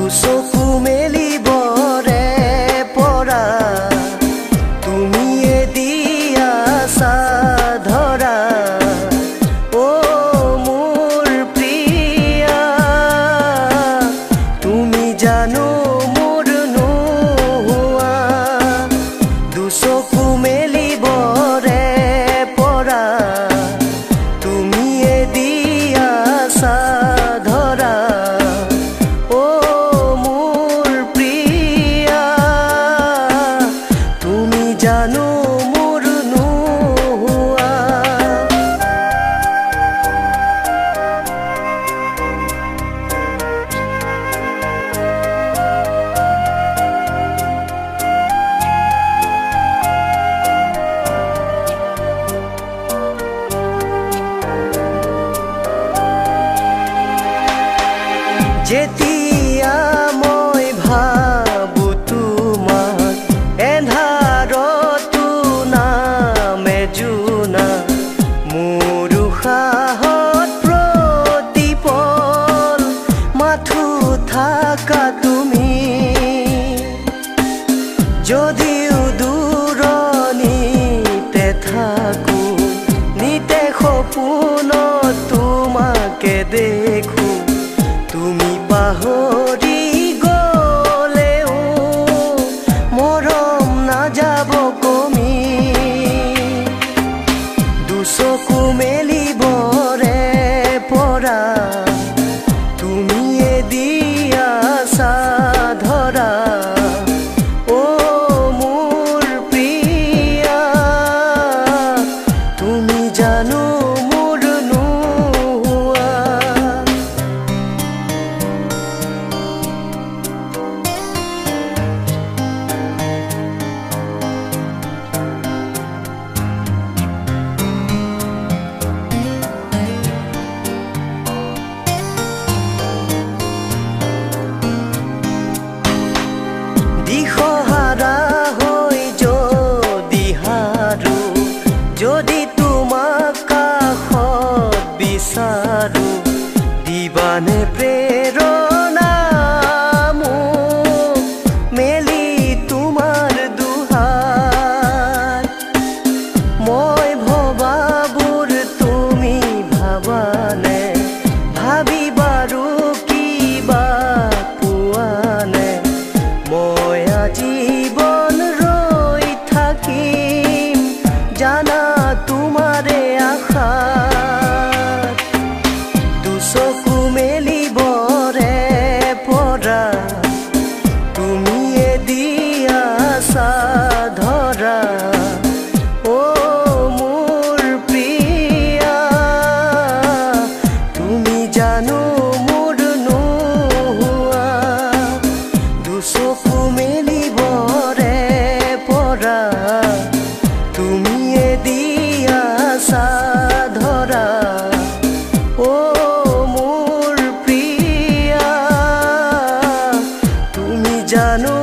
দুচকু মেলিবৰে পৰা তুমিয়ে দিয়া ধৰা অ মোৰ প্ৰিয়া তুমি জানো মোৰ নোহোৱা দুচকু মেলিবৰে পৰা তুমিয়ে দিয়া ধৰা অ মোৰ প্ৰিয়া তুমি জানো মোৰ নোহোৱা যেতিয়া মই ভাবো তোমাক এন্ধাৰতো নামে জোনা মোৰ উশাহত প্ৰতিপল মাথো থাকা তুমি যদিও দূৰণিতে থাকো নিতে সপোনত তোমাকে দেখো তুমি পাহৰি গলেও মৰম নাযাব কমি দুচকু মেলিবৰে পৰা তুমিয়ে দিয়া ধৰা অ মোৰ প্ৰিয়া তুমি জানো মোৰ নোহোৱা দিশহাৰা হৈ যদি হাৰো যদি তোমাক কাষত বিচাৰো দিবানে প্ৰেৰণা মোক মেলি তোমাৰ দুহাৰ মই ভবাবোৰ তুমি ভাবানে ভাবি বাৰু কিবা পোৱানে মই আজীৱন ৰৈ থাকিম জানা তোমাৰে আশাত দুচকু মেলিবৰে পৰা তুমিয়ে দিয়া ধৰা অ মোৰ প্ৰিয়া তুমি জানো মোৰ নোহোৱা দুচকু মেলিবৰে পৰা তুমিয়ে দিয়া ধৰা অ মোৰ প্ৰিয়া তুমি জানো